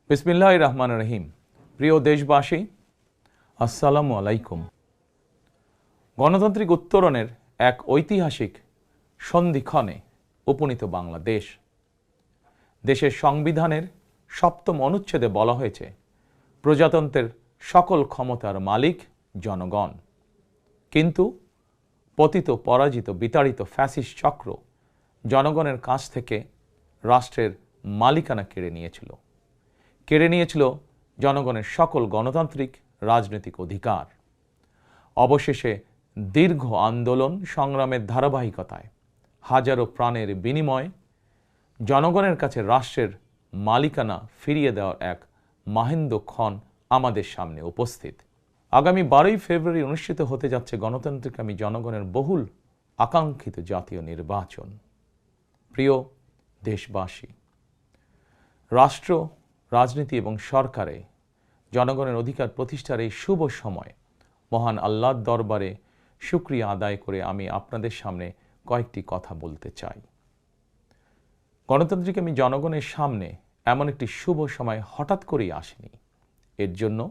বিসমিল্লাহির রহমানির রহিম। প্রিয় দেশবাসী, আসসালামু আলাইকুম। গণতান্ত্রিক উত্তরণের এক ঐতিহাসিক সন্ধিক্ষণে উপনীত বাংলাদেশ। দেশের সংবিধানের ৭ম অনুচ্ছেদে বলা হয়েছে, প্রজাতন্ত্রের সকল ক্ষমতার মালিক জনগণ। কিন্তু পতিত, পরাজিত, বিতাড়িত ফ্যাসিস্ট চক্র জনগণের কাছ থেকে রাষ্ট্রের মালিকানা কেড়ে নিয়েছিল জনগণের সকল গণতান্ত্রিক রাজনৈতিক অধিকার। অবশেষে দীর্ঘ আন্দোলন সংগ্রামের ধারাবাহিকতায় হাজারো প্রাণের বিনিময়ে জনগণের কাছে রাষ্ট্রের মালিকানা ফিরিয়ে দেওয়ার এক মাহেন্দ্রক্ষণ আমাদের সামনে উপস্থিত। আগামী 12ই ফেব্রুয়ারি অনুষ্ঠিত হতে যাচ্ছে গণতান্ত্রিকামী জনগণের বহুল আকাঙ্ক্ষিত জাতীয় নির্বাচন। প্রিয় দেশবাসী, রাষ্ট্র, রাজনীতি এবং সরকারে জনগণের অধিকার প্রতিষ্ঠার এই শুভ সময় মহান আল্লাহর দরবারে শুকরিয়া আদায় করে আমি আপনাদের সামনে কয়েকটি কথা বলতে চাই। গণতান্ত্রিকামী জনগণের সামনে এমন একটি শুভ সময় হঠাৎ করেই আসেনি। এর জন্য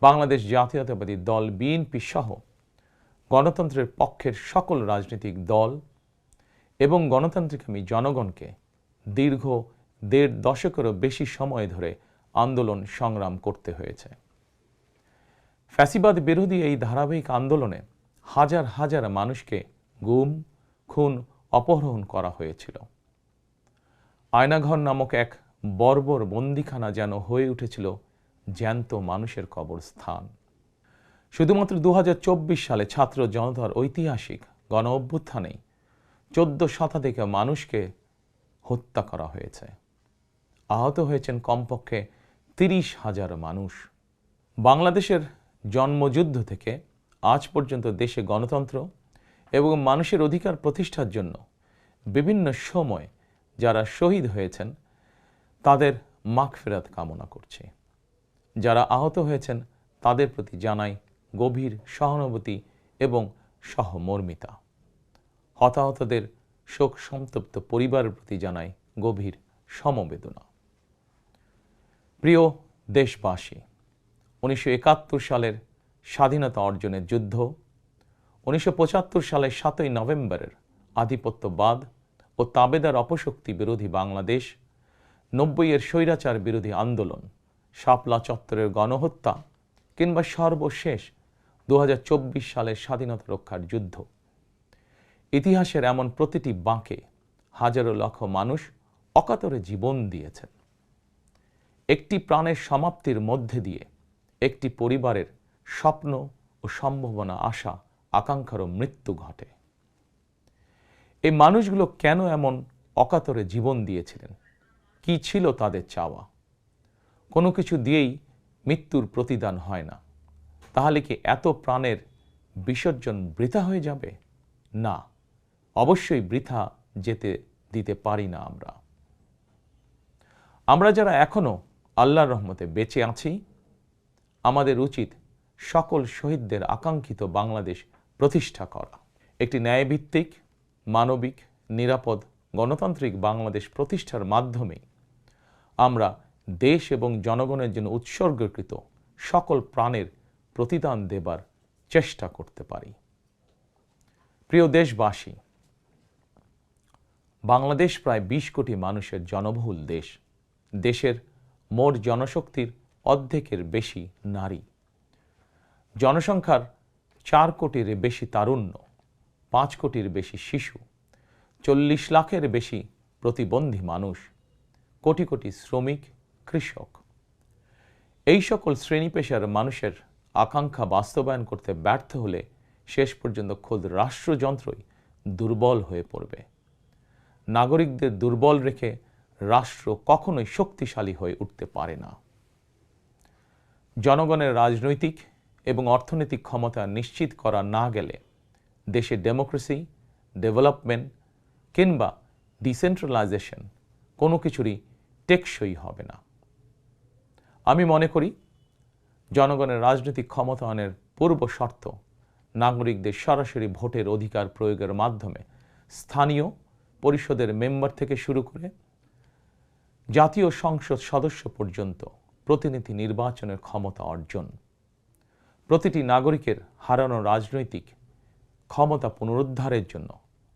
বাংলাদেশ জাতীয়তাবাদী দল বিএনপি সহ গণতন্ত্রের পক্ষের সকল রাজনৈতিক দল এবং গণতান্ত্রিকামী জনগণকে দীর্ঘ ১.৫ দশকেরও বেশি সময় ধরে আন্দোলন সংগ্রাম করতে হয়েছে। ফ্যাসিবাদ বিরোধী এই ধারাবাহিক আন্দোলনে হাজার হাজার মানুষকে গুম, খুন, অপহরণ করা হয়েছিল। আয়নাঘর নামক এক বর্বর বন্দিখানা যেন হয়ে উঠেছিল জ্যান্ত মানুষের কবরস্থান। শুধুমাত্র ২০২৪ সালে ছাত্র জনতার ঐতিহাসিক গণ অভ্যুত্থানেই ১৪ শতাধিক মানুষকে হত্যা করা হয়েছে। আহত হয়েছেন কমপক্ষে ৩০,০০০ মানুষ। বাংলাদেশের জন্মযুদ্ধ থেকে আজ পর্যন্ত দেশে গণতন্ত্র এবং মানুষের অধিকার প্রতিষ্ঠার জন্য বিভিন্ন সময় যারা শহীদ হয়েছেন তাদের মাগফিরাত কামনা করছি। যারা আহত হয়েছেন তাদের প্রতি জানাই গভীর সহানুভূতি এবং সহমর্মিতা। হতাহতদের শোক সন্তপ্ত পরিবারের প্রতি জানাই গভীর সমবেদনা। প্রিয় দেশবাসী, ১৯৭১ সালের স্বাধীনতা অর্জনের যুদ্ধ, ১৯৭৫ সালের ৭ই নভেম্বরের আধিপত্যবাদ ও তাবেদার অপশক্তি বিরোধী বাংলাদেশ, ৯০-এর স্বৈরাচার বিরোধী আন্দোলন, শাপলা চত্বরের গণহত্যা কিংবা সর্বশেষ ২০২৪ সালের স্বাধীনতা রক্ষার যুদ্ধ, ইতিহাসের এমন প্রতিটি বাঁকে হাজারো লক্ষ মানুষ অকাতরে জীবন দিয়েছেন। একটি প্রাণের সমাপ্তির মধ্যে দিয়ে একটি পরিবারের স্বপ্ন ও সম্ভাবনা, আশা, আকাঙ্ক্ষারও মৃত্যু ঘটে। এই মানুষগুলো কেন এমন অকাতরে জীবন দিয়েছিলেন? কি ছিল তাদের চাওয়া? কোনো কিছু দিয়েই মৃত্যুর প্রতিদান হয় না। তাহলে কি এত প্রাণের বিসর্জন বৃথা হয়ে যাবে? না, অবশ্যই বৃথা যেতে দিতে পারি না। আমরা যারা এখনো আল্লাহর রহমতে বেঁচে আছি, আমাদের উচিত সকল শহীদদের আকাঙ্ক্ষিত বাংলাদেশ প্রতিষ্ঠা করা। একটি ন্যায়ভিত্তিক, মানবিক, নিরাপদ, গণতান্ত্রিক বাংলাদেশ প্রতিষ্ঠার মাধ্যমে আমরা দেশ এবং জনগণের জন্য উৎসর্গকৃত সকল প্রাণের প্রতিদান দেবার চেষ্টা করতে পারি। প্রিয় দেশবাসী, বাংলাদেশ প্রায় ২০ কোটি মানুষের জনবহুল দেশ। দেশের মোট জনশক্তির অর্ধেকের বেশি নারী। জনসংখ্যার ৪ কোটির বেশি তারুণ্য, ৫ কোটির বেশি শিশু, ৪০ লাখের বেশি প্রতিবন্ধী মানুষ, কোটি কোটি শ্রমিক, কৃষক। এই সকল শ্রেণী পেশার মানুষের আকাঙ্ক্ষা বাস্তবায়ন করতে ব্যর্থ হলে শেষ পর্যন্ত খোদ রাষ্ট্রযন্ত্রই দুর্বল হয়ে পড়বে। নাগরিকদের দুর্বল রেখে রাষ্ট্র কখনোই শক্তিশালী হয়ে উঠতে পারে না। জনগণের রাজনৈতিক এবং অর্থনৈতিক ক্ষমতা নিশ্চিত করা না গেলে দেশে ডেমোক্রেসি, ডেভেলপমেন্ট কিংবা ডিসেন্ট্রালাইজেশন কোনো কিছুরই টেকসই হবে না। আমি মনে করি জনগণের রাজনৈতিক ক্ষমতায়নের পূর্ব শর্ত নাগরিকদের সরাসরি ভোটের অধিকার প্রয়োগের মাধ্যমে স্থানীয় পরিষদের মেম্বার থেকে শুরু করে জাতীয় সংসদ সদস্য পর্যন্ত প্রতিনিধি নির্বাচনের ক্ষমতা অর্জন, প্রতিটি নাগরিকের হারানো রাজনৈতিক ক্ষমতা পুনরুদ্ধারের জন্য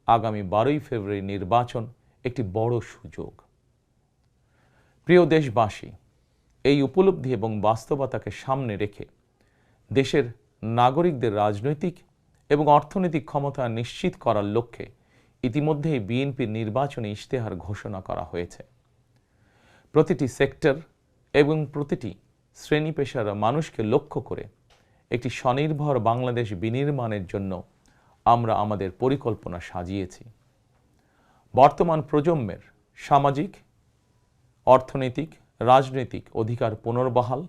আগামী 12ই ফেব্রুয়ারি নির্বাচন একটি বড় সুযোগ। প্রিয় দেশবাসী, এই উপলব্ধি এবং বাস্তবতাকে সামনে রেখে দেশের নাগরিকদের রাজনৈতিক এবং অর্থনৈতিক ক্ষমতা নিশ্চিত করার লক্ষ্যে ইতিমধ্যেই বিএনপির নির্বাচনী ইশতেহার ঘোষণা করা হয়েছে। প্রতিটি সেক্টর এবং প্রতিটি শ্রেণী পেশার মানুষকে লক্ষ্য করে একটি স্বনির্ভর বাংলাদেশ বিনির্মাণের জন্য আমরা আমাদের পরিকল্পনা সাজিয়েছি। বর্তমান প্রজন্মের সামাজিক, অর্থনৈতিক, রাজনৈতিক অধিকার পুনর্বহাল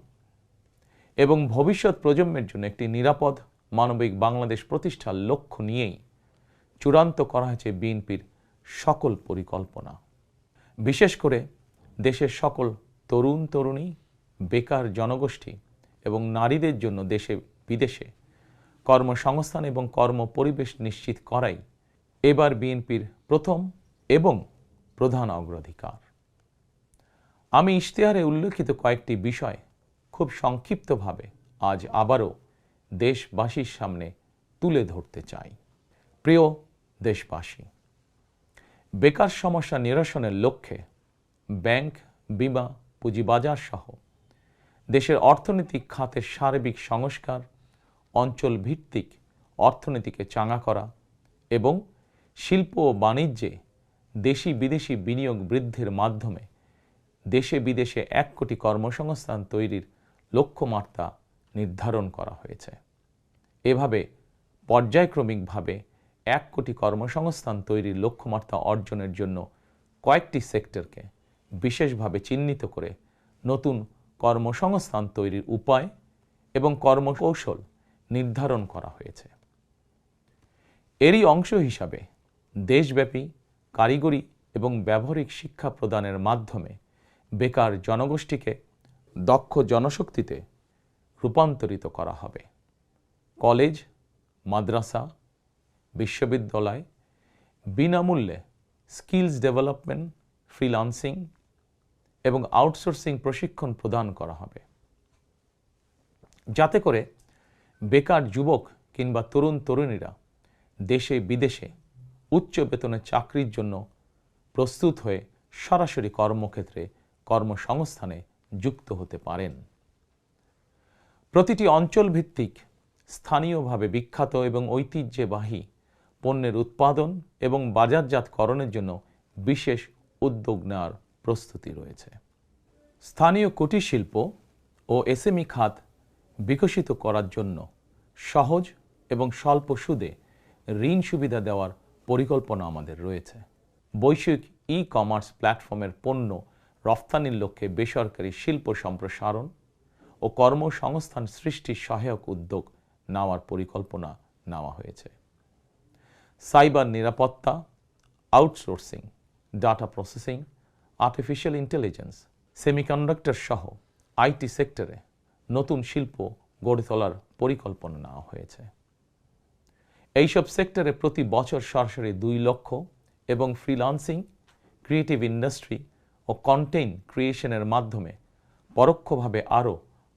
এবং ভবিষ্যৎ প্রজন্মের জন্য একটি নিরাপদ মানবিক বাংলাদেশ প্রতিষ্ঠার লক্ষ্য নিয়েই চূড়ান্ত করা হয়েছে বিএনপির সকল পরিকল্পনা। বিশেষ করে দেশের সকল তরুণ তরুণী, বেকার জনগোষ্ঠী এবং নারীদের জন্য দেশে বিদেশে কর্মসংস্থান এবং কর্মপরিবেশ নিশ্চিত করাই এবার বিএনপির প্রথম এবং প্রধান অগ্রাধিকার। আমি ইশতেহারে উল্লেখিত কয়েকটি বিষয় খুব সংক্ষিপ্তভাবে আজ আবারও দেশবাসীর সামনে তুলে ধরতে চাই। প্রিয় দেশবাসী, বেকার সমস্যা নিরসনের লক্ষ্যে ব্যাংক, বিমা, পুঁজিবাজার সহ দেশের অর্থনৈতিক খাতের সার্বিক সংস্কার, অঞ্চল ভিত্তিক অর্থনীতিকে চাঙা করা এবং শিল্প ও বাণিজ্যে দেশি বিদেশি বিনিয়োগ বৃদ্ধির মাধ্যমে দেশে বিদেশে 1 কোটি কর্মসংস্থান তৈরির লক্ষ্যমাত্রা নির্ধারণ করা হয়েছে। এভাবে পর্যায়ক্রমিকভাবে 1 কোটি কর্মসংস্থান তৈরির লক্ষ্যমাত্রা অর্জনের জন্য কয়েকটি সেক্টরকে বিশেষভাবে চিহ্নিত করে নতুন কর্মসংস্থান তৈরির উপায় এবং কর্মকৌশল নির্ধারণ করা হয়েছে। এরই অংশ হিসাবে দেশব্যাপী কারিগরি এবং ব্যবহারিক শিক্ষা প্রদানের মাধ্যমে বেকার জনগোষ্ঠীকে দক্ষ জনশক্তিতে রূপান্তরিত করা হবে। কলেজ, মাদ্রাসা, বিশ্ববিদ্যালয় বিনামূল্যে স্কিলস ডেভেলপমেন্ট, ফ্রিল্যান্সিং এবং আউটসোর্সিং প্রশিক্ষণ প্রদান করা হবে, যাতে করে বেকার যুবক কিংবা তরুণ তরুণীরা দেশে বিদেশে উচ্চ বেতনের চাকরির জন্য প্রস্তুত হয়ে সরাসরি কর্মক্ষেত্রে কর্মসংস্থানে যুক্ত হতে পারেন। প্রতিটি অঞ্চল ভিত্তিক স্থানীয়ভাবে বিখ্যাত এবং ঐতিহ্যবাহী পণ্যের উৎপাদন এবং বাজারজাতকরণের জন্য বিশেষ উদ্যোগ নেওয়ার প্রস্তুতি রয়েছে। স্থানীয় কুটির শিল্প ও এসএমই খাত বিকশিত করার জন্য সহজ এবং স্বল্প সুদে ঋণ সুবিধা দেওয়ার পরিকল্পনা আমাদের রয়েছে। বৈশ্বিক ই-কমার্স প্ল্যাটফর্মের পণ্য রফতানির লক্ষ্যে বেসরকারি শিল্প সম্প্রসারণ ও কর্মসংস্থান সৃষ্টির সহায়ক উদ্যোগ নেওয়ার পরিকল্পনা নেওয়া হয়েছে। সাইবার নিরাপত্তা, outsourcing, data processing, artificial intelligence, semiconductor সহ আইটি সেক্টরে নতুন শিল্প গড়ে তোলার পরিকল্পনা নেওয়া হয়েছে। এইসব সেক্টরে প্রতি বছর সরাসরি 2 লক্ষ এবং ফ্রিল্যান্সিং, ক্রিয়েটিভ ইন্ডাস্ট্রি ও কন্টেন্ট ক্রিয়েশনের মাধ্যমে পরোক্ষভাবে আরও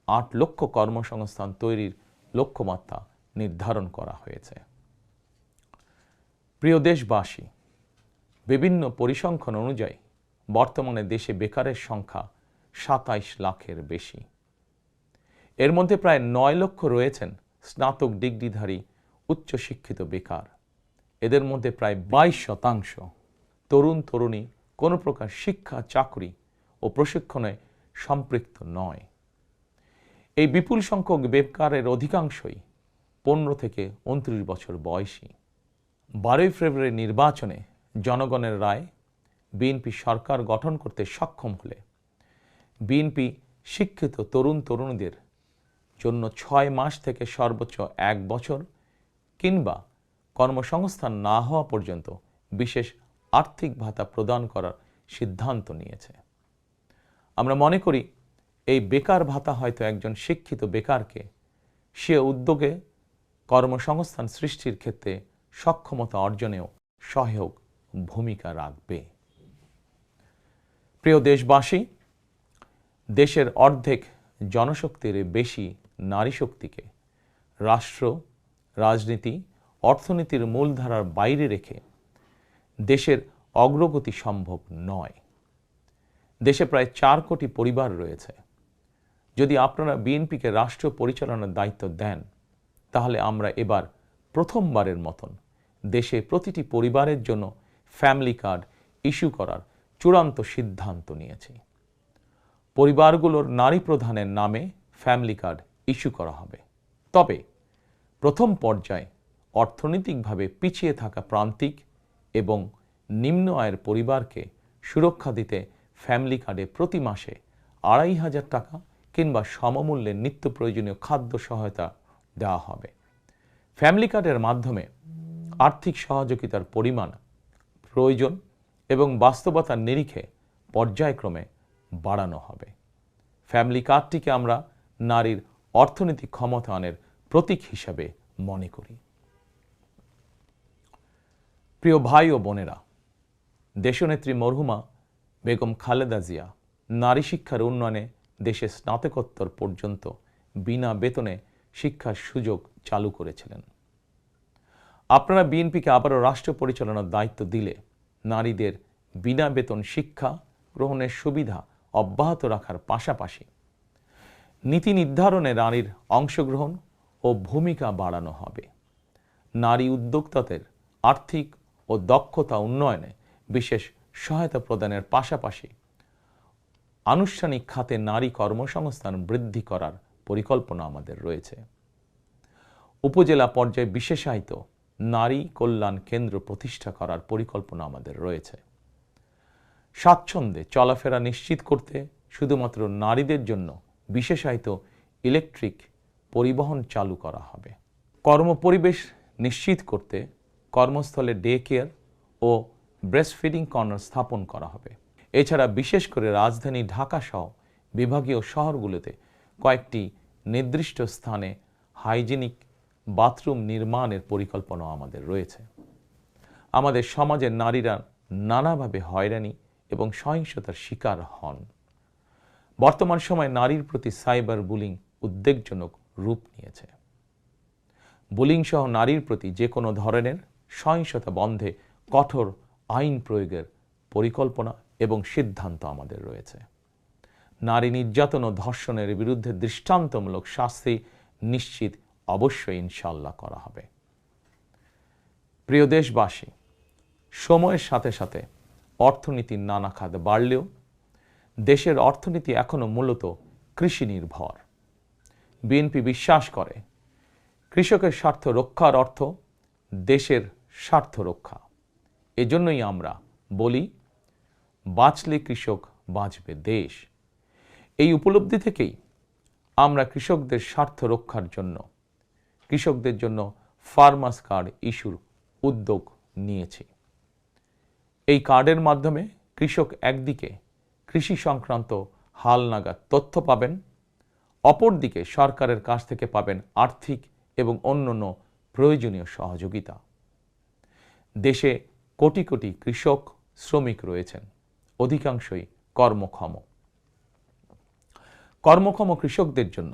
8 লক্ষ কর্মসংস্থান তৈরির লক্ষ্যমাত্রা নির্ধারণ করা হয়েছে। প্রিয় দেশবাসী, বিভিন্ন পরিসংখ্যান অনুযায়ী বর্তমানে দেশে বেকারের সংখ্যা 27 লাখের বেশি। এর মধ্যে প্রায় 9 লক্ষ রয়েছেন স্নাতক ডিগ্রিধারী উচ্চশিক্ষিত বেকার। এদের মধ্যে প্রায় 22% তরুণ তরুণী কোনো প্রকার শিক্ষা, চাকরি ও প্রশিক্ষণে সম্পৃক্ত নয়। এই বিপুল সংখ্যক বেকারের অধিকাংশই 15 থেকে 29 বছর বয়সী। 12ই ফেব্রুয়ারি নির্বাচনে জনগণের রায় বিএনপি সরকার গঠন করতে সক্ষম হলে বিএনপি শিক্ষিত তরুণ তরুণীদের জন্য 6 মাস থেকে সর্বোচ্চ 1 বছর কিংবা কর্মসংস্থান না হওয়া পর্যন্ত বিশেষ আর্থিক ভাতা প্রদান করার সিদ্ধান্ত নিয়েছে। আমরা মনে করি এই বেকার ভাতা হয়তো একজন শিক্ষিত বেকারকে সে উদ্যোগে কর্মসংস্থান সৃষ্টির ক্ষেত্রে সক্ষমতা অর্জনেও সহায়ক ভূমিকা রাখবে। প্রিয় দেশবাসী, দেশের অর্ধেক জনশক্তির বেশি নারী শক্তিকে রাষ্ট্র, রাজনীতি, অর্থনীতির মূলধারার বাইরে রেখে দেশের অগ্রগতি সম্ভব নয়। দেশে প্রায় 4 কোটি পরিবার রয়েছে। যদি আপনারা বিএনপিকে রাষ্ট্র পরিচালনার দায়িত্ব দেন, তাহলে আমরা এবার প্রথমবারের মতন দেশে প্রতিটি পরিবারের জন্য ফ্যামিলি কার্ড ইস্যু করার চূড়ান্ত সিদ্ধান্ত নিয়েছি। পরিবারগুলোর নারী প্রধানের নামে ফ্যামিলি কার্ড ইস্যু করা হবে। তবে প্রথম পর্যায়ে অর্থনৈতিকভাবে পিছিয়ে থাকা প্রান্তিক এবং নিম্ন আয়ের পরিবারকে সুরক্ষা দিতে ফ্যামিলি কার্ডে প্রতি মাসে 2,500 টাকা কিংবা সমমূল্যে নিত্য প্রয়োজনীয় খাদ্য সহায়তা দেওয়া হবে। ফ্যামিলি কার্ডের মাধ্যমে আর্থিক সহযোগিতার পরিমাণ, প্রয়োজন এবং বাস্তবতার নিরিখে পর্যায়ক্রমে বাড়ানো হবে। ফ্যামিলি কার্ডটিকে আমরা নারীর অর্থনৈতিক ক্ষমতায়নের প্রতীক হিসাবে মনে করি। প্রিয় ভাই ও বোনেরা, দেশনেত্রী মরহুমা বেগম খালেদা জিয়া নারী শিক্ষার উন্নয়নে দেশে স্নাতকোত্তর পর্যন্ত বিনা বেতনে শিক্ষার সুযোগ চালু করেছিলেন। আপনারা বিএনপিকে আবারও রাষ্ট্র পরিচালনার দায়িত্ব দিলে নারীদের বিনা বেতন শিক্ষা গ্রহণের সুবিধা অব্যাহত রাখার পাশাপাশি নীতি নির্ধারণে নারীর অংশগ্রহণ ও ভূমিকা বাড়ানো হবে। নারী উদ্যোক্তাদের আর্থিক ও দক্ষতা উন্নয়নে বিশেষ সহায়তা প্রদানের পাশাপাশি আনুষ্ঠানিক খাতে নারী কর্মসংস্থান বৃদ্ধি করার পরিকল্পনা আমাদের রয়েছে। উপজেলা পর্যায়ে বিশেষায়িত নারী কল্যাণ কেন্দ্র প্রতিষ্ঠা করার পরিকল্পনা আমাদের রয়েছে। স্বাচ্ছন্দ্যে চলাফেরা নিশ্চিত করতে শুধুমাত্র নারীদের জন্য বিশেষায়িত ইলেকট্রিক পরিবহন চালু করা হবে। কর্মপরিবেশ নিশ্চিত করতে কর্মস্থলে ডে কেয়ার ও ব্রেস্টফিডিং কর্নার স্থাপন করা হবে। এছাড়া বিশেষ করে রাজধানী ঢাকা সহ বিভাগীয় শহরগুলোতে কয়েকটি নির্দিষ্ট স্থানে হাইজিনিক বাথরুম নির্মাণের পরিকল্পনা আমাদের রয়েছে। আমাদের সমাজের নারীরা নানাভাবে হয়রানি এবং সহিংসতার শিকার হন। বর্তমান সময়ে নারীর প্রতি সাইবার বুলিং উদ্বেগজনক রূপ নিয়েছে। বুলিং সহ নারীর প্রতি যে কোনো ধরনের সহিংসতা বন্ধে কঠোর আইন প্রয়োগের পরিকল্পনা এবং সিদ্ধান্ত আমাদের রয়েছে। নারী নির্যাতন ও ধর্ষণের বিরুদ্ধে দৃষ্টান্তমূলক শাস্তি নিশ্চিত অবশ্যই ইনশাআল্লাহ করা হবে। প্রিয় দেশবাসী, সময়ের সাথে সাথে অর্থনীতির নানা খাত বাড়লেও দেশের অর্থনীতি এখনো মূলত কৃষি নির্ভর। বিএনপি বিশ্বাস করে কৃষকের স্বার্থ রক্ষার অর্থ দেশের স্বার্থ রক্ষা। এজন্যই আমরা বলি, বাঁচলে কৃষক বাঁচবে দেশ। এই উপলব্ধি থেকেই আমরা কৃষকদের স্বার্থ রক্ষার জন্য কৃষকদের জন্য ফার্মার্স কার্ড ইস্যুর উদ্যোগ নিয়েছি। এই কার্ডের মাধ্যমে কৃষক একদিকে কৃষি সংক্রান্ত হালনাগাদ তথ্য পাবেন, অপরদিকে সরকারের কাছ থেকে পাবেন আর্থিক এবং অন্যান্য প্রয়োজনীয় সহযোগিতা। দেশে কোটি কোটি কৃষক শ্রমিক রয়েছেন, অধিকাংশই কর্মক্ষম কৃষকদের জন্য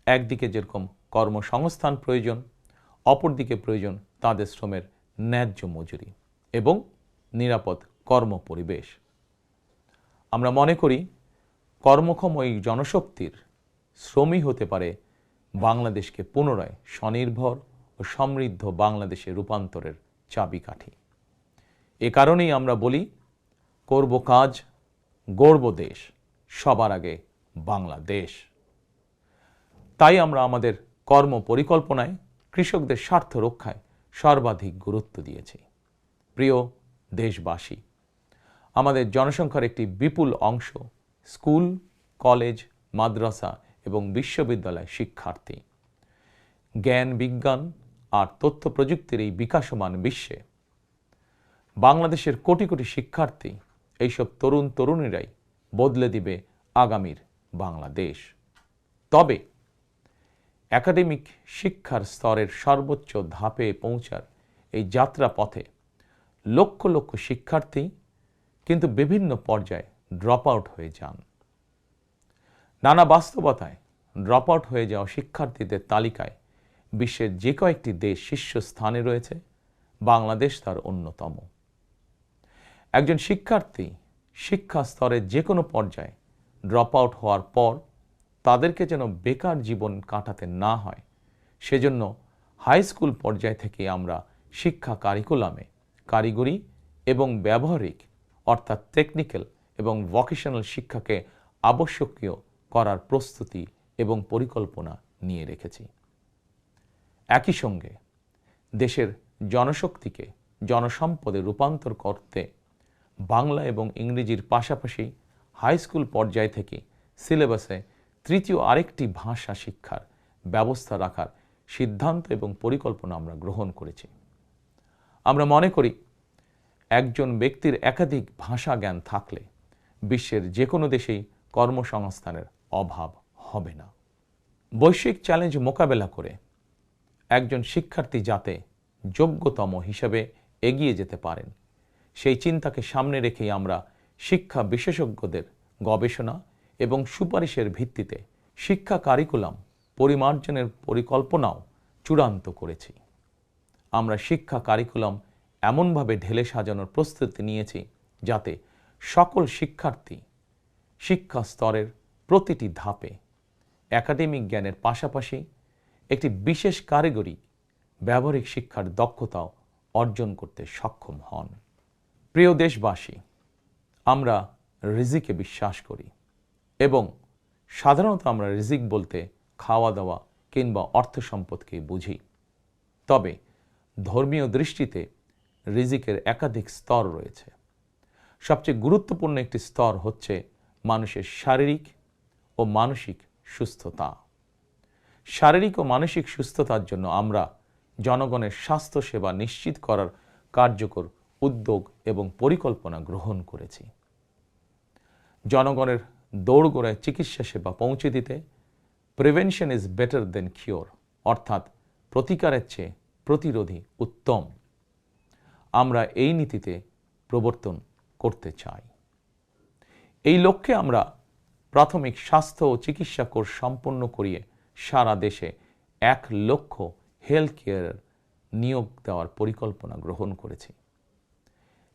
একদিকে যেরকম কর্মসংস্থান প্রয়োজন, অপরদিকে প্রয়োজন তাদের শ্রমের ন্যায্য মজুরি এবং নিরাপদ কর্মপরিবেশ। আমরা মনে করি কর্মক্ষম এই জনশক্তির শ্রমই হতে পারে বাংলাদেশকে পুনরায় স্বনির্ভর ও সমৃদ্ধ বাংলাদেশে রূপান্তরের চাবিকাঠি। এ কারণেই আমরা বলি, করব কাজ, গড়ব দেশ, সবার আগে বাংলাদেশ। তাই আমরা আমাদের কর্ম পরিকল্পনায় কৃষকদের স্বার্থ রক্ষায় সর্বাধিক গুরুত্ব দিয়েছি। প্রিয় দেশবাসী, আমাদের জনসংখ্যার একটি বিপুল অংশ স্কুল, কলেজ, মাদ্রাসা এবং বিশ্ববিদ্যালয় শিক্ষার্থী। জ্ঞান, বিজ্ঞান আর তথ্য প্রযুক্তির এই বিকাশমান বিশ্বে বাংলাদেশের কোটি কোটি শিক্ষার্থী, এইসব তরুণ তরুণীরাই বদলে দিবে আগামীর বাংলাদেশ। তবে একাডেমিক শিক্ষার স্তরের সর্বোচ্চ ধাপে পৌঁছার এই যাত্রা পথে লক্ষ লক্ষ শিক্ষার্থী কিন্তু বিভিন্ন পর্যায়ে ড্রপ আউট হয়ে যান। নানা বাস্তবতায় ড্রপ আউট হয়ে যাওয়া শিক্ষার্থীদের তালিকায় বিশ্বের যে কয়েকটি দেশ শীর্ষস্থানে রয়েছে, বাংলাদেশ তার অন্যতম। একজন শিক্ষার্থী শিক্ষা স্তরের যে কোনো পর্যায়ে ড্রপ আউট হওয়ার পর তাদেরকে যেন বেকার জীবন কাটাতে না হয়, সেজন্য হাই স্কুল পর্যায় থেকে আমরা শিক্ষা কারিকুলামে কারিগরি এবং ব্যবহারিক অর্থাৎ টেকনিক্যাল এবং ভোকেশনাল শিক্ষাকে আবশ্যকীয় করার প্রস্তুতি এবং পরিকল্পনা নিয়ে রেখেছি। একই সঙ্গে দেশের জনশক্তিকে জনসম্পদে রূপান্তর করতে বাংলা এবং ইংরেজির পাশাপাশি হাই স্কুল পর্যায় থেকে সিলেবাসে তৃতীয় আরেকটি ভাষা শিক্ষার ব্যবস্থা রাখার সিদ্ধান্ত এবং পরিকল্পনা আমরা গ্রহণ করেছি। আমরা মনে করি একজন ব্যক্তির একাধিক ভাষা জ্ঞান থাকলে বিশ্বের যে কোনো দেশেই কর্মসংস্থানের অভাব হবে না। বৈশ্বিক চ্যালেঞ্জ মোকাবেলা করে একজন শিক্ষার্থী যাতে যোগ্যতম হিসেবে এগিয়ে যেতে পারেন, সেই চিন্তাকে সামনে রেখেই আমরা শিক্ষা বিশেষজ্ঞদের গবেষণা এবং সুপারিশের ভিত্তিতে শিক্ষা কারিকুলাম পরিমার্জনের পরিকল্পনাও চূড়ান্ত করেছি। আমরা শিক্ষা কারিকুলাম এমনভাবে ঢেলে সাজানোর প্রস্তুতি নিয়েছি যাতে সকল শিক্ষার্থী শিক্ষা স্তরের প্রতিটি ধাপে একাডেমিক জ্ঞানের পাশাপাশি একটি বিশেষ কারিগরি ব্যবহারিক শিক্ষার দক্ষতাও অর্জন করতে সক্ষম হন। প্রিয় দেশবাসী, আমরা রিজিকে বিশ্বাস করি এবং সাধারণত আমরা রিজিক বলতে খাওয়া দাওয়া কিংবা অর্থ সম্পদকে বুঝি। তবে ধর্মীয় দৃষ্টিতে রিজিকের একাধিক স্তর রয়েছে। সবচেয়ে গুরুত্বপূর্ণ একটি স্তর হচ্ছে মানুষের শারীরিক ও মানসিক সুস্থতা। শারীরিক ও মানসিক সুস্থতার জন্য আমরা জনগণের স্বাস্থ্য সেবা নিশ্চিত করার কার্যকর উদ্যোগ এবং পরিকল্পনা গ্রহণ করেছি। জনগণের দৌড়গোড়ায় চিকিৎসা সেবা পৌঁছে দিতে prevention is better then cure, অর্থাৎ প্রতিকারের চেয়ে প্রতিরোধী উত্তম, আমরা এই নীতিতে প্রবর্তন করতে চাই। এই লক্ষ্যে আমরা প্রাথমিক স্বাস্থ্য ও চিকিৎসা কোর্স সম্পন্ন করিয়ে সারা দেশে 1 লক্ষ হেলথ কেয়ার নিয়োগ দেওয়ার পরিকল্পনা গ্রহণ করেছি।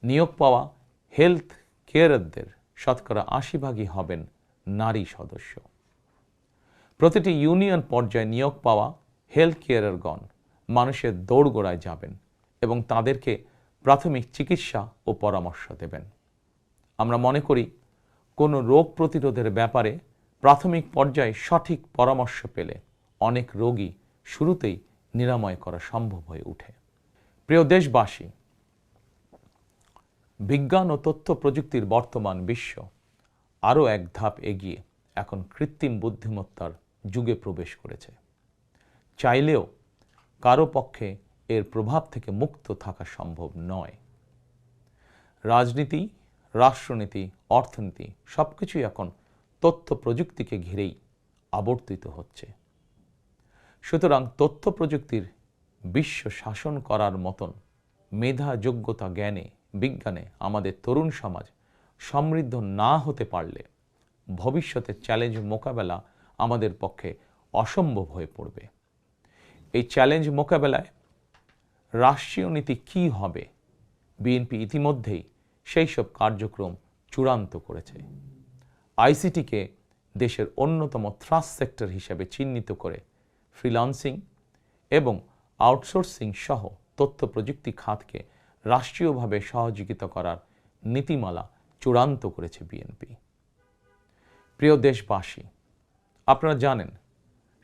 নিয়োগ পাওয়া হেলথ কেয়ারদের শতকরা 80% হবেন নারী সদস্য। প্রতিটি ইউনিয়ন পর্যায়ে নিয়োগ পাওয়া হেলথ কেয়ারগণ মানুষের দৌড়গোড়ায় যাবেন এবং তাদেরকে প্রাথমিক চিকিৎসা ও পরামর্শ দেবেন। আমরা মনে করি কোনো রোগ প্রতিরোধের ব্যাপারে প্রাথমিক পর্যায়ে সঠিক পরামর্শ পেলে অনেক রোগী শুরুতেই নিরাময় করা সম্ভব হয়ে ওঠে। প্রিয় দেশবাসী, বিজ্ঞান ও তথ্য প্রযুক্তির বর্তমান বিশ্ব আরও এক ধাপ এগিয়ে এখন কৃত্রিম বুদ্ধিমত্তার যুগে প্রবেশ করেছে। চাইলেও কারো পক্ষে এর প্রভাব থেকে মুক্ত থাকা সম্ভব নয়। রাজনীতি, রাষ্ট্রনীতি, অর্থনীতি সবকিছুই এখন তথ্য প্রযুক্তিকে ঘিরেই আবর্তিত হচ্ছে। সুতরাং তথ্য প্রযুক্তির বিশ্ব শাসন করার মতন মেধা, যোগ্যতা, জ্ঞানে, বিজ্ঞানে আমাদের তরুণ সমাজ সমৃদ্ধ না হতে পারলে ভবিষ্যতের চ্যালেঞ্জ মোকাবেলা আমাদের পক্ষে অসম্ভব হয়ে পড়বে। এই চ্যালেঞ্জ মোকাবেলায় রাষ্ট্রীয় নীতি কী হবে, বিএনপি ইতিমধ্যেই সেই সব কার্যক্রম চূড়ান্ত করেছে। আইসিটিকে দেশের অন্যতম থ্রাস্ট সেক্টর হিসেবে চিহ্নিত করে ফ্রিল্যান্সিং এবং আউটসোর্সিং সহ তথ্য প্রযুক্তি খাতকে রাষ্ট্রীয়ভাবে সহযোগিতা করার নীতিমালা চূড়ান্ত করেছে বিএনপি। প্রিয় দেশবাসী, আপনারা জানেন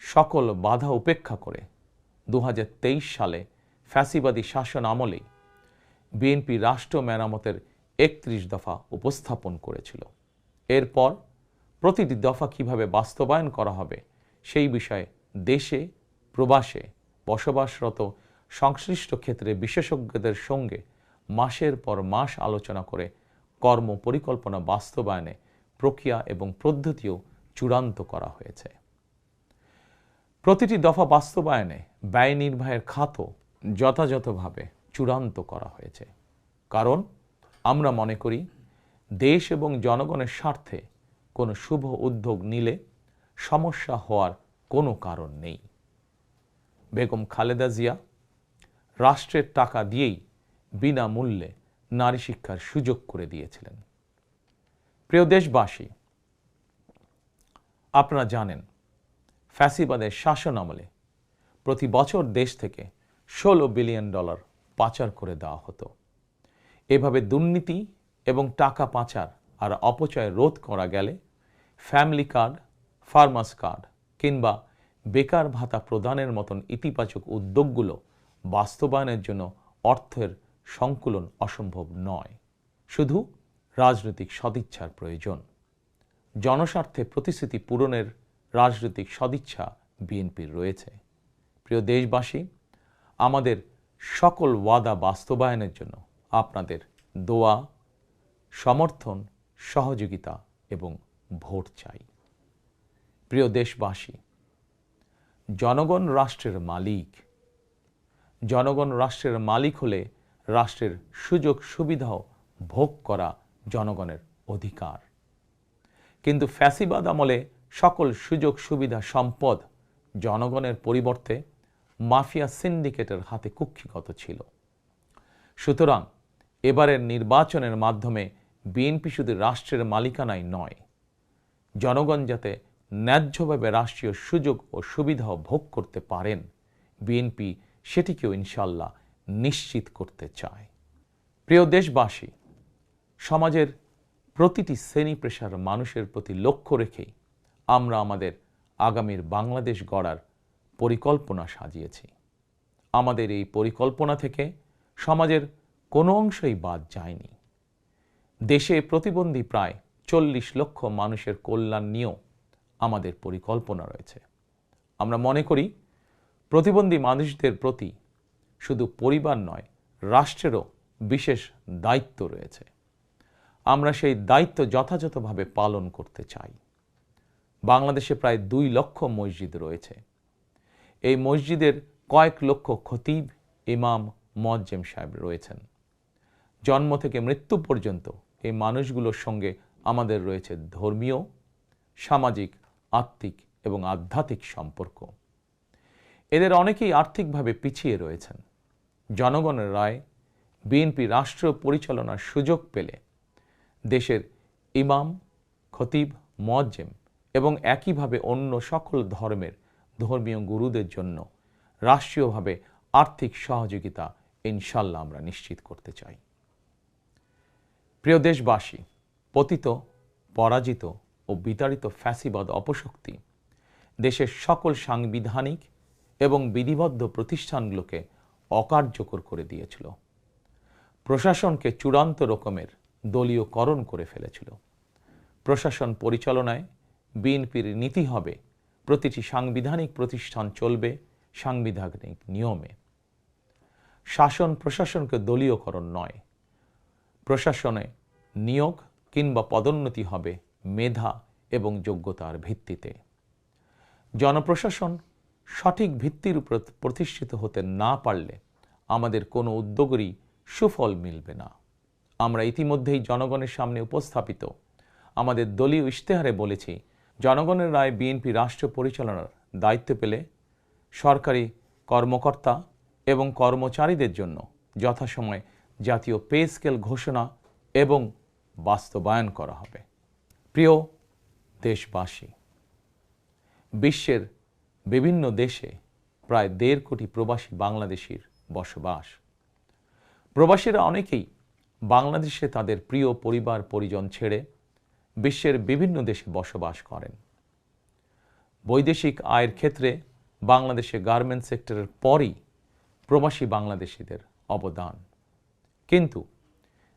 সকল বাধা উপেক্ষা করে 2023 সালে ফ্যাসিবাদী শাসন আমলেই বিএনপি রাষ্ট্র মেরামতের 31 দফা উপস্থাপন করেছিল। এরপর প্রতিটি দফা কিভাবে বাস্তবায়ন করা হবে সেই বিষয়ে দেশে প্রবাসে বসবাসরত সংশ্লিষ্ট ক্ষেত্রে বিশেষজ্ঞদের সঙ্গে মাসের পর মাস আলোচনা করে কর্ম পরিকল্পনা বাস্তবায়নে প্রক্রিয়া এবং পদ্ধতিও চূড়ান্ত করা হয়েছে। প্রতিটি দফা বাস্তবায়নে ব্যয় নির্বাহের খাতও যথাযথভাবে চূড়ান্ত করা হয়েছে। কারণ আমরা মনে করি দেশ এবং জনগণের স্বার্থে কোনো শুভ উদ্যোগ নিলে সমস্যা হওয়ার কোনো কারণ নেই। বেগম খালেদা জিয়া রাষ্ট্রের টাকা দিয়েই বিনামূল্যে নারী শিক্ষার সুযোগ করে দিয়েছিলেন। প্রিয় দেশবাসী, আপনারা জানেন ফ্যাসিবাদের শাসন আমলে প্রতি বছর দেশ থেকে $16 বিলিয়ন পাচার করে দেওয়া হতো। এভাবে দুর্নীতি এবং টাকা পাচার আর অপচয় রোধ করা গেলে ফ্যামিলি কার্ড, ফার্মার্স কার্ড কিংবা বেকার ভাতা প্রদানের মতন ইতিবাচক উদ্যোগগুলো বাস্তবায়নের জন্য অর্থের সংকুলন অসম্ভব নয়। শুধু রাজনৈতিক সদিচ্ছার প্রয়োজন। জনস্বার্থে প্রতিশ্রুতি পূরণের রাজনৈতিক সদিচ্ছা বিএনপির রয়েছে। প্রিয় দেশবাসী, আমাদের সকল ওয়াদা বাস্তবায়নের জন্য আপনাদের দোয়া, সমর্থন, সহযোগিতা এবং ভোট চাই। প্রিয় দেশবাসী, জনগণ রাষ্ট্রের মালিক। জনগণ রাষ্ট্রের মালিক হলে রাষ্ট্রের সুযোগ সুবিধাও ভোগ করা জনগণের অধিকার। কিন্তু ফ্যাসিবাদ আমলে সকল সুযোগ সুবিধা সম্পদ জনগণের পরিবর্তে মাফিয়া সিন্ডিকেটের হাতে কুক্ষিগত ছিল। সুতরাং এবারের নির্বাচনের মাধ্যমে বিএনপি শুধু রাষ্ট্রের মালিকানাই নয়, জনগণ যাতে ন্যায্যভাবে রাষ্ট্রীয় সুযোগ ও সুবিধাও ভোগ করতে পারেন, বিএনপি সেটিকেও ইনশাল্লাহ নিশ্চিত করতে চায়। প্রিয় দেশবাসী, সমাজের প্রতিটি শ্রেণী পেশার মানুষের প্রতি লক্ষ্য রেখেই আমরা আমাদের আগামীর বাংলাদেশ গড়ার পরিকল্পনা সাজিয়েছি। আমাদের এই পরিকল্পনা থেকে সমাজের কোনো অংশই বাদ যায়নি। দেশে প্রতিবন্ধী প্রায় 40 লক্ষ মানুষের কল্যাণ নিয়েও আমাদের পরিকল্পনা রয়েছে। আমরা মনে করি প্রতিবন্ধী মানুষদের প্রতি শুধু পরিবার নয়, রাষ্ট্রেরও বিশেষ দায়িত্ব রয়েছে। আমরা সেই দায়িত্ব যথাযথভাবে পালন করতে চাই। বাংলাদেশে প্রায় 2 লক্ষ মসজিদ রয়েছে। এই মসজিদের কয়েক লক্ষ খতিব, ইমাম, মুয়াজ্জিম সাহেব রয়েছেন। জন্ম থেকে মৃত্যু পর্যন্ত এই মানুষগুলোর সঙ্গে আমাদের রয়েছে ধর্মীয়, সামাজিক, আত্মিক এবং আধ্যাত্মিক সম্পর্ক। এদের অনেকেই আর্থিকভাবে পিছিয়ে রয়েছেন। জনগণের রায় বিএনপি রাষ্ট্র পরিচালনার সুযোগ পেলে দেশের ইমাম, খতিব, মুয়াজ্জিম এবং একইভাবে অন্য সকল ধর্মের ধর্মীয় গুরুদের জন্য রাষ্ট্রীয়ভাবে আর্থিক সহযোগিতা ইনশাল্লাহ আমরা নিশ্চিত করতে চাই। প্রিয় দেশবাসী, পতিত, পরাজিত ও বিতাড়িত ফ্যাসিবাদ অপশক্তি দেশের সকল সাংবিধানিক এবং বিধিবদ্ধ প্রতিষ্ঠানগুলোকে অকার্যকর করে দিয়েছিল। প্রশাসনকে চূড়ান্ত রকমের দলীয়করণ করে ফেলেছিল। প্রশাসন পরিচালনায় বিএনপির নীতি হবে প্রতিটি সাংবিধানিক প্রতিষ্ঠান চলবে সাংবিধানিক নিয়মে। শাসন প্রশাসনকে দলীয়করণ নয়। প্রশাসনে নিয়োগ কিংবা পদোন্নতি হবে মেধা এবং যোগ্যতার ভিত্তিতে। জনপ্রশাসন সঠিক ভিত্তির উপর প্রতিষ্ঠিত হতে না পারলে আমাদের কোনো উদ্যোগেরই সুফল মিলবে না। আমরা ইতিমধ্যেই জনগণের সামনে উপস্থাপিত আমাদের দলীয় ইশতেহারে বলেছি, জনগণের রায় বিএনপি রাষ্ট্র পরিচালনার দায়িত্ব পেলে সরকারি কর্মকর্তা এবং কর্মচারীদের জন্য যথাসময়ে জাতীয় পে স্কেল ঘোষণা এবং বাস্তবায়ন করা হবে। প্রিয় দেশবাসী, বিশ্বের বিভিন্ন দেশে প্রায় 1.5 কোটি প্রবাসী বাংলাদেশির বসবাস। প্রবাসীরা অনেকেই বাংলাদেশে তাদের প্রিয় পরিবার পরিজন ছেড়ে বিশ্বের বিভিন্ন দেশে বসবাস করেন। বৈদেশিক আয়ের ক্ষেত্রে বাংলাদেশে গার্মেন্টস সেক্টরের পরই প্রবাসী বাংলাদেশিদের অবদান। কিন্তু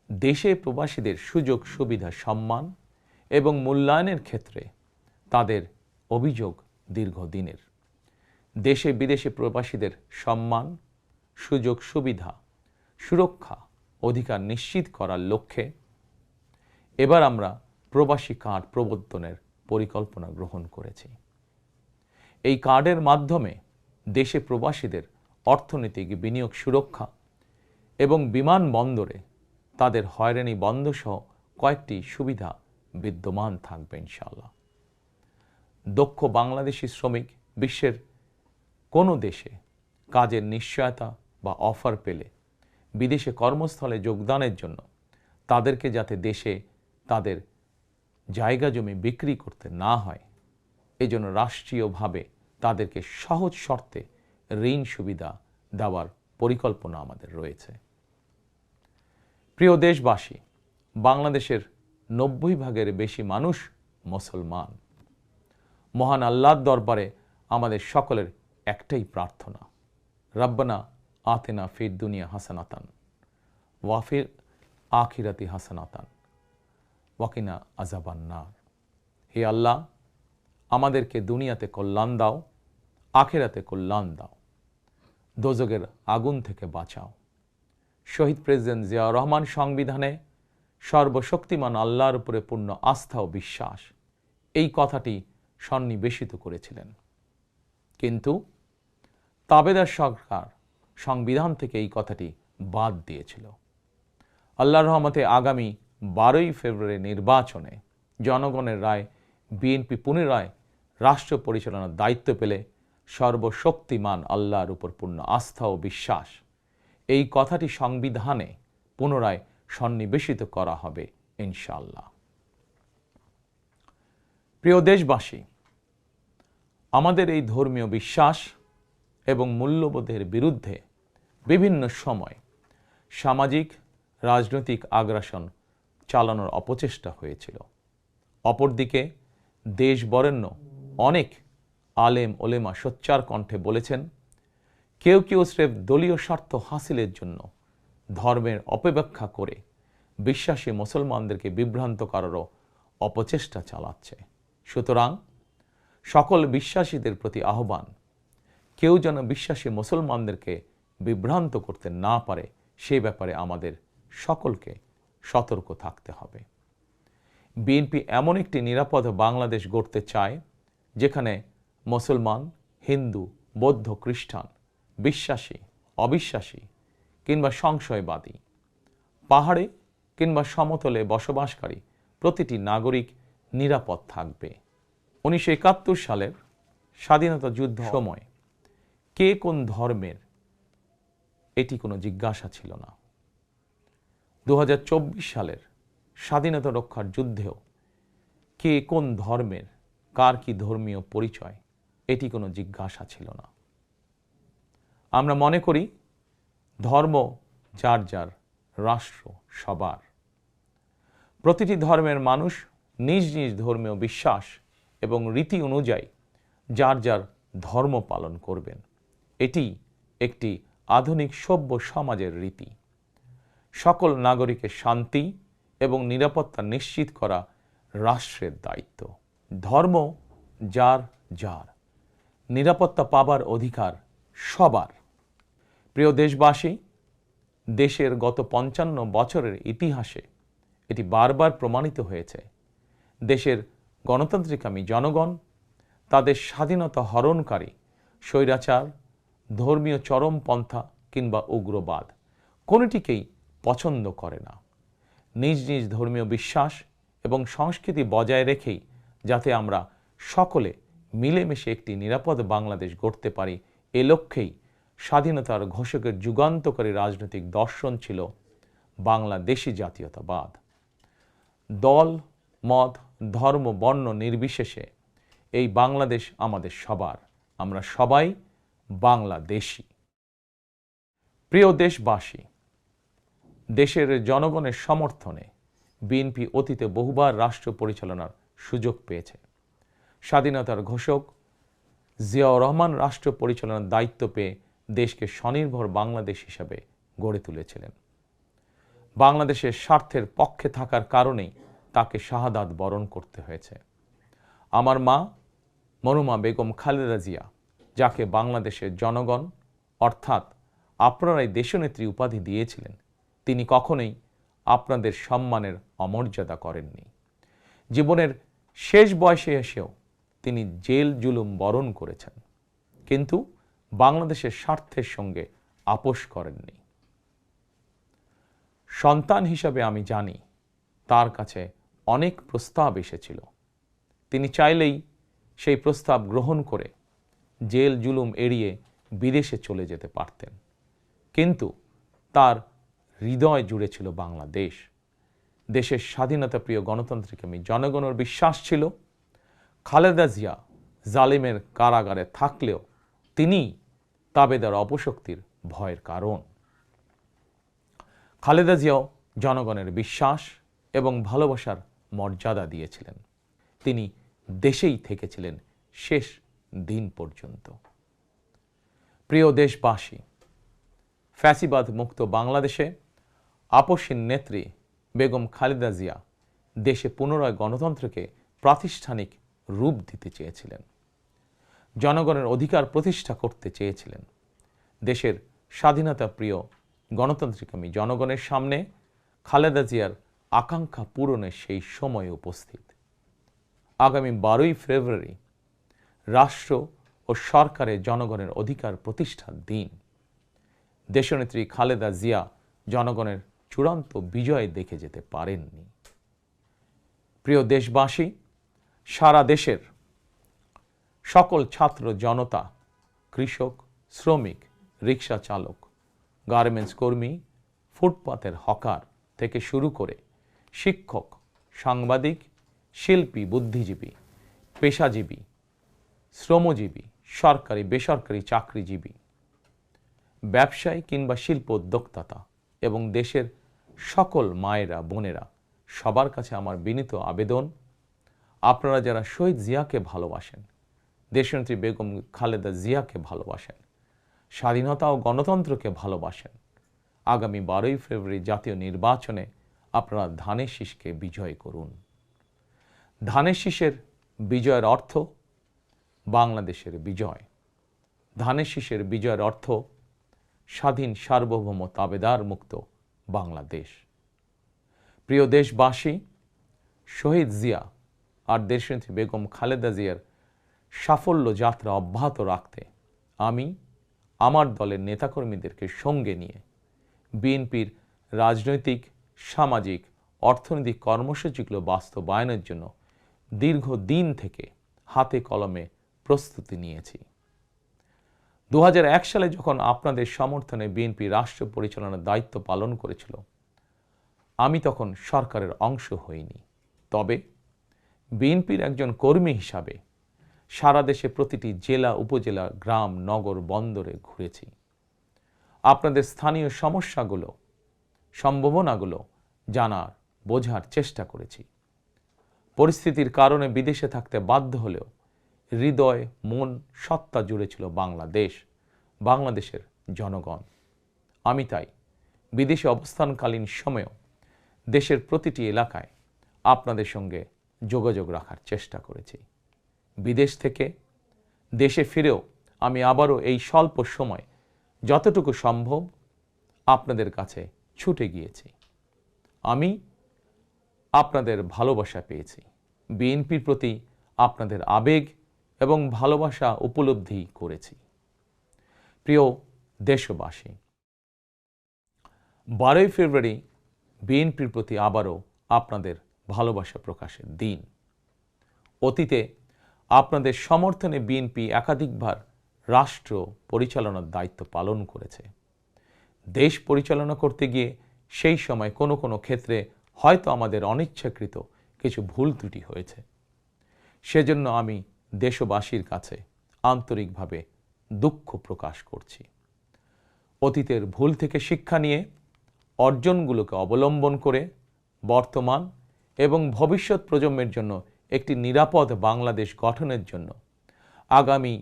দেশে প্রবাসীদের সুযোগ সুবিধা, সম্মান এবং মূল্যায়নের ক্ষেত্রে তাদের অভিযোগ দীর্ঘদিনের। দেশে বিদেশে প্রবাসীদের সম্মান, সুযোগ সুবিধা, সুরক্ষা, অধিকার নিশ্চিত করার লক্ষ্যে এবার আমরা প্রবাসী কার্ড প্রবর্তনের পরিকল্পনা গ্রহণ করেছি। এই কার্ডের মাধ্যমে দেশে প্রবাসীদের অর্থনৈতিক বিনিয়োগ সুরক্ষা এবং বিমানবন্দরে তাদের হয়রানি বন্ধসহ কয়েকটি সুবিধা বিদ্যমান থাকবে ইনশাআল্লাহ। দক্ষ বাংলাদেশি শ্রমিক বিশ্বের কোনো দেশে কাজের নিশ্চয়তা বা অফার পেলে বিদেশে কর্মস্থলে যোগদানের জন্য তাদেরকে যাতে দেশে তাদের জায়গা জমি বিক্রি করতে না হয়, এজন্য রাষ্ট্রীয়ভাবে তাদেরকে সহজ শর্তে ঋণ সুবিধা দেওয়ার পরিকল্পনা আমাদের রয়েছে। প্রিয় দেশবাসী, বাংলাদেশের 90% বেশি মানুষ মুসলমান। মহান আল্লাহর দরবারে আমাদের সকলের একটাই প্রার্থনা, রব্বানা আতিনা ফিদ দুনিয়া হাসানাতান ওয়া ফিল আখিরাতি হাসানাতান ওয়া কিনা আযাবান নার। হে আল্লাহ, আমাদেরকে দুনিয়াতে কল্যাণ দাও, আখিরাতে কল্যাণ দাও, দোজখের আগুন থেকে বাঁচাও। শহীদ প্রেসিডেন্ট জিয়াউর রহমান সংবিধানে সর্বশক্তিমান আল্লাহর উপরে পূর্ণ আস্থা ও বিশ্বাস, এই কথাটি সন্নিবেশিত করেছিলেন। কিন্তু তাবেদার সরকার সংবিধান থেকে এই কথাটি বাদ দিয়েছিল। আল্লাহর রহমতে আগামী 12ই ফেব্রুয়ারি নির্বাচনে জনগণের রায় বিএনপি পুনরায় রাষ্ট্র পরিচালনার দায়িত্ব পেলে সর্বশক্তিমান আল্লাহর উপর পূর্ণ আস্থা ও বিশ্বাস, এই কথাটি সংবিধানে পুনরায় সন্নিবেশিত করা হবে ইনশাআল্লাহ। প্রিয় দেশবাসী, আমাদের এই ধর্মীয় বিশ্বাস এবং মূল্যবোধের বিরুদ্ধে বিভিন্ন সময় সামাজিক রাজনৈতিক আগ্রাসন চালানোর অপচেষ্টা হয়েছিল। অপরদিকে দেশ বরেণ্য অনেক আলেম ওলেমা সোচ্চার কণ্ঠে বলেছেন, কেউ কেউ স্রেফ দলীয় স্বার্থ হাসিলের জন্য ধর্মের অপব্যাখ্যা করে বিশ্বাসী মুসলমানদেরকে বিভ্রান্ত করারও অপচেষ্টা চালাচ্ছে। সুতরাং সকল বিশ্বাসীদের প্রতি আহ্বান, কেউ যেন বিশ্বাসী মুসলমানদেরকে বিভ্রান্ত করতে না পারে সে ব্যাপারে আমাদের সকলকে সতর্ক থাকতে হবে। বিএনপি এমন একটি নিরাপদ বাংলাদেশ গড়তে চায় যেখানে মুসলমান, হিন্দু, বৌদ্ধ, খ্রিস্টান, বিশ্বাসী, অবিশ্বাসী কিংবা সংশয়বাদী, পাহাড়ে কিংবা সমতলে বসবাসকারী প্রতিটি নাগরিক নিরাপদ থাকবে। 1971 সালের স্বাধীনতা যুদ্ধ সময় কে কোন ধর্মের এটি কোনো জিজ্ঞাসা ছিল না। 2024 সালের স্বাধীনতা রক্ষার যুদ্ধেও কে কোন ধর্মের, কার কি ধর্মীয় পরিচয়, এটি কোনো জিজ্ঞাসা ছিল না। আমরা মনে করি ধর্ম যার যার, রাষ্ট্র সবার। প্রতিটি ধর্মের মানুষ নিজ নিজ ধর্মীয় বিশ্বাস এবং রীতি অনুযায়ী যার যার ধর্ম পালন করবেন। এটি একটি আধুনিক সভ্য সমাজের রীতি। সকল নাগরিকের শান্তি এবং নিরাপত্তা নিশ্চিত করা রাষ্ট্রের দায়িত্ব। ধর্ম যার যার, নিরাপত্তা পাবার অধিকার সবার। প্রিয় দেশবাসী, দেশের গত 55 বছরের ইতিহাসে এটি বারবার প্রমাণিত হয়েছে, দেশের গণতান্ত্রিকামী জনগণ তাদের স্বাধীনতা হরণকারী স্বৈরাচার, ধর্মীয় চরমপন্থা কিংবা উগ্রবাদ কোনোটিকেই পছন্দ করে না। নিজ নিজ ধর্মীয় বিশ্বাস এবং সংস্কৃতি বজায় রেখেই যাতে আমরা সকলে মিলেমিশে একটি নিরাপদ বাংলাদেশ গড়তে পারি, এ লক্ষ্যেই স্বাধীনতার ঘোষকের যুগান্তকারী রাজনৈতিক দর্শন ছিল বাংলাদেশী জাতীয়তাবাদ। দল, মত, ধর্ম, বর্ণ নির্বিশেষে এই বাংলাদেশ আমাদের সবার, আমরা সবাই বাংলাদেশী। প্রিয় দেশবাসী, দেশের জনগণের সমর্থনে বিএনপি অতীতে বহুবার রাষ্ট্র পরিচালনার সুযোগ পেয়েছে। স্বাধীনতার ঘোষক জিয়াউর রহমান রাষ্ট্র পরিচালনার দায়িত্ব পেয়ে দেশকে স্বনির্ভর বাংলাদেশ হিসাবে গড়ে তুলেছিলেন। বাংলাদেশের স্বার্থের পক্ষে থাকার কারণেই তাকে শাহাদাত বরণ করতে হয়েছে। আমার মা মরহুমা বেগম খালেদা জিয়া, যাকে বাংলাদেশের জনগণ অর্থাৎ আপনারাই দেশনেত্রী উপাধি দিয়েছিলেন, তিনি কখনোই আপনাদের সম্মানের অমর্যাদা করেননি। জীবনের শেষ বয়সে এসেও তিনি জেল জুলুম বরণ করেছেন, কিন্তু বাংলাদেশের স্বার্থের সঙ্গে আপোষ করেননি। সন্তান হিসাবে আমি জানি তার কাছে অনেক প্রস্তাব এসেছিল। তিনি চাইলেই সেই প্রস্তাব গ্রহণ করে জেল জুলুম এড়িয়ে বিদেশে চলে যেতে পারতেন, কিন্তু তার হৃদয় জুড়ে ছিল বাংলাদেশ। দেশের স্বাধীনতাপ্রিয় গণতন্ত্রকামী জনগণের বিশ্বাস ছিল খালেদা জিয়া জালিমের কারাগারে থাকলেও তিনি তাবেদার অপশক্তির ভয়ের কারণ। খালেদা জিয়াও জনগণের বিশ্বাস এবং ভালোবাসার মর্যাদা দিয়েছিলেন। তিনি দেশেই থেকেছিলেন শেষ দিন পর্যন্ত। প্রিয় দেশবাসী, ফ্যাসিবাদ মুক্ত বাংলাদেশে আপসীন নেত্রী বেগম খালেদা জিয়া দেশে পুনরায় গণতন্ত্রকে প্রাতিষ্ঠানিক রূপ দিতে চেয়েছিলেন, জনগণের অধিকার প্রতিষ্ঠা করতে চেয়েছিলেন। দেশের স্বাধীনতা প্রিয় গণতন্ত্রকামী জনগণের সামনে খালেদা জিয়ার আকাঙ্ক্ষা পূরণের সেই সময় উপস্থিত। আগামী 12ই ফেব্রুয়ারি রাষ্ট্র ও সরকারের জনগণের অধিকার প্রতিষ্ঠার দিন। দেশনেত্রী খালেদা জিয়া জনগণের চূড়ান্ত বিজয় দেখে যেতে পারেননি। প্রিয় দেশবাসী, সারা দেশের সকল ছাত্র জনতা, কৃষক, শ্রমিক, রিক্সা চালক, গার্মেন্টস কর্মী, ফুটপাতের হকার থেকে শুরু করে শিক্ষক, সাংবাদিক, শিল্পী, বুদ্ধিজীবী, পেশাজীবী, শ্রমজীবী, সরকারি বেসরকারি চাকরিজীবী, ব্যবসায়ী কিংবা শিল্প উদ্যোক্তা এবং দেশের সকল মায়েরা, বোনেরা, সবার কাছে আমার বিনীত আবেদন, আপনারা যারা শহীদ জিয়াকে ভালোবাসেন, দেশনেত্রী বেগম খালেদা জিয়াকে ভালোবাসেন, স্বাধীনতা ও গণতন্ত্রকে ভালোবাসেন, আগামী 12ই ফেব্রুয়ারি জাতীয় নির্বাচনে আপনারা ধানের শীষকে বিজয় করুন। ধানের শীষের বিজয়ের অর্থ বাংলাদেশের বিজয়। ধানের শীষের বিজয়ের অর্থ স্বাধীন, সার্বভৌম, তাবেদার মুক্ত বাংলাদেশ। প্রিয় দেশবাসী, শহীদ জিয়া আর দেশনেত্রী বেগম খালেদা জিয়ার সাফল্য যাত্রা অব্যাহত রাখতে আমি আমার দলের নেতাকর্মীদেরকে সঙ্গে নিয়ে বিএনপির রাজনৈতিক, সামাজিক, অর্থনৈতিক কর্মসূচিগুলো বাস্তবায়নের জন্য দীর্ঘদিন থেকে হাতে কলমে প্রস্তুতি নিয়েছি। 2001 সালে যখন আপনাদের সমর্থনে বিএনপি রাষ্ট্র পরিচালনার দায়িত্ব পালন করেছিল, আমি তখন সরকারের অংশ হইনি। তবে বিএনপির একজন কর্মী হিসাবে সারা দেশে প্রতিটি জেলা, উপজেলা, গ্রাম, নগর, বন্দরে ঘুরেছি। আপনাদের স্থানীয় সমস্যাগুলো, সম্ভাবনাগুলো জানার, বোঝার চেষ্টা করেছি। পরিস্থিতির কারণে বিদেশে থাকতে বাধ্য হলেও হৃদয়, মন, সত্তা জুড়ে ছিল বাংলাদেশ, বাংলাদেশের জনগণ। আমি তাই বিদেশে অবস্থানকালীন সময়েও দেশের প্রতিটি এলাকায় আপনাদের সঙ্গে যোগাযোগ রাখার চেষ্টা করেছি। বিদেশ থেকে দেশে ফিরেও আমি আবারও এই স্বল্প সময় যতটুকু সম্ভব আপনাদের কাছে ছুটে গিয়েছি। আমি আপনাদের ভালোবাসা পেয়েছি, বিএনপির প্রতি আপনাদের আবেগ এবং ভালোবাসা উপলব্ধি করেছি। প্রিয় দেশবাসী, 12ই ফেব্রুয়ারি বিএনপির প্রতি আবারও আপনাদের ভালোবাসা প্রকাশের দিন। অতীতে আপনাদের সমর্থনে বিএনপি একাধিকবার রাষ্ট্র পরিচালনার দায়িত্ব পালন করেছে। দেশ পরিচালনা করতে গিয়ে সেই সময় কোনো কোনো ক্ষেত্রে হয়তো আমাদের অনিচ্ছাকৃত কিছু ভুল ত্রুটি হয়েছে। সেজন্য আমি দেশবাসীর কাছে আন্তরিকভাবে দুঃখ প্রকাশ করছি। অতীতের ভুল থেকে শিক্ষা নিয়ে অর্জনগুলোকে অবলম্বন করে বর্তমান এবং ভবিষ্যৎ প্রজন্মের জন্য একটি নিরাপদ বাংলাদেশ গঠনের জন্য আগামী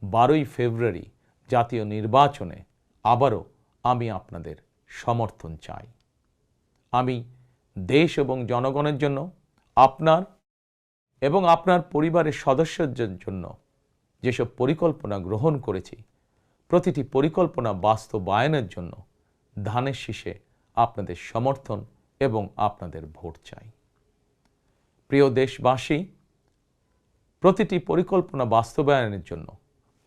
12ই ফেব্রুয়ারি জাতীয় নির্বাচনে আবারও আমি আপনাদের সমর্থন চাই। আমি দেশ এবং জনগণের জন্য, আপনার এবং আপনার পরিবারের সদস্যদের জন্য যেসব পরিকল্পনা গ্রহণ করেছি, প্রতিটি পরিকল্পনা বাস্তবায়নের জন্য ধানের শীষে আপনাদের সমর্থন এবং আপনাদের ভোট চাই। প্রিয় দেশবাসী, প্রতিটি পরিকল্পনা বাস্তবায়নের জন্য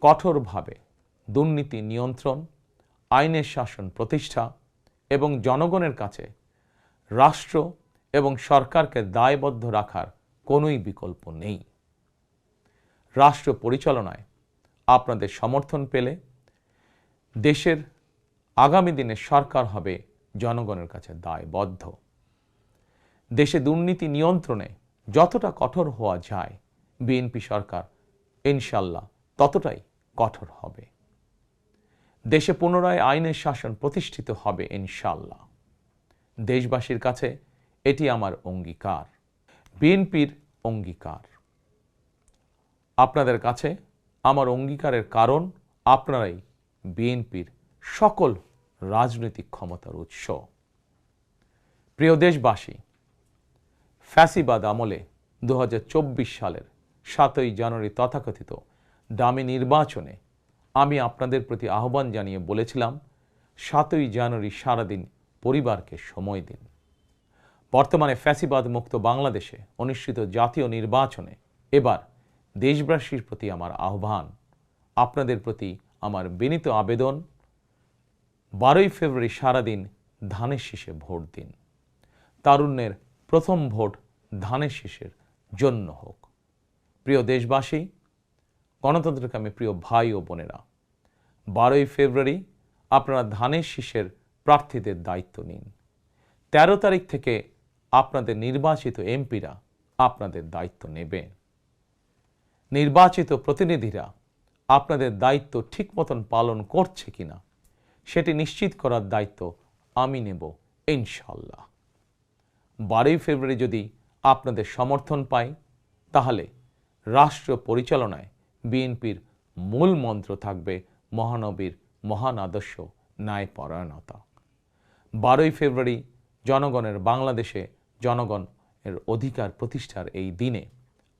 কঠোরভাবে দুর্নীতি নিয়ন্ত্রণ, আইনের শাসন প্রতিষ্ঠা এবং জনগণের কাছে রাষ্ট্র এবং সরকারকে দায়বদ্ধ রাখার কোনোই বিকল্প নেই। রাষ্ট্র পরিচালনায় আপনাদের সমর্থন পেলে দেশের আগামী দিনে সরকার হবে জনগণের কাছে দায়বদ্ধ। দেশে দুর্নীতি নিয়ন্ত্রণে যতটা কঠোর হওয়া যায়, বিএনপি সরকার ইনশাল্লাহ ততটাই কঠোর হবে। দেশে পুনরায় আইনের শাসন প্রতিষ্ঠিত হবে ইনশাল্লাহ। দেশবাসীর কাছে এটি আমার অঙ্গীকার, বিএনপির অঙ্গীকার। আপনাদের কাছে আমার অঙ্গীকারের কারণ আপনারাই বিএনপির সকল রাজনৈতিক ক্ষমতার উৎস। প্রিয় দেশবাসী, ফ্যাসিবাদ আমলে 2024 সালের 7ই জানুয়ারি তথাকথিত ডামি নির্বাচনে আমি আপনাদের প্রতি আহ্বান জানিয়ে বলেছিলাম, 7ই জানুয়ারি সারাদিন পরিবারকে সময় দিন। বর্তমানে ফ্যাসিবাদ মুক্ত বাংলাদেশে অনুষ্ঠিত জাতীয় নির্বাচনে এবার দেশবাসীর প্রতি আমার আহ্বান, আপনাদের প্রতি আমার বিনীত আবেদন, 12ই ফেব্রুয়ারি সারাদিন ধানের শীষে ভোট দিন। তারুণ্যের প্রথম ভোট ধানের শীষের জন্য হোক। প্রিয় দেশবাসী, গণতন্ত্রকামী প্রিয় ভাই ও বোনেরা, 12ই ফেব্রুয়ারি আপনারা ধানের শীষের প্রার্থীদের দায়িত্ব নিন। 13 তারিখ থেকে আপনাদের নির্বাচিত এমপিরা আপনাদের দায়িত্ব নেবে। নির্বাচিত প্রতিনিধিরা আপনাদের দায়িত্ব ঠিক মতন পালন করছে কিনা সেটি নিশ্চিত করার দায়িত্ব আমি নেব ইনশাল্লাহ। 12ই ফেব্রুয়ারি যদি আপনাদের সমর্থন পাই, তাহলে রাষ্ট্র পরিচালনায় বিএনপির মূল মন্ত্র থাকবে মহানবীর মহান আদর্শ, ন্যায়পরায়ণতা। 12ই ফেব্রুয়ারি জনগণের বাংলাদেশে জনগণের অধিকার প্রতিষ্ঠার এই দিনে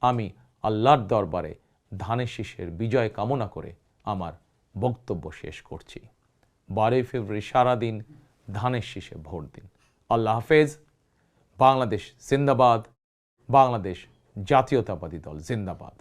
আমি আল্লাহর দরবারে ধানের শীষের বিজয় কামনা করে আমার বক্তব্য শেষ করছি। 12ই ফেব্রুয়ারি সারাদিন ধানের শীষে ভোট দিন। আল্লাহ হাফেজ। বাংলাদেশ জিন্দাবাদ। বাংলাদেশ জাতীয়তাবাদী দল জিন্দাবাদ।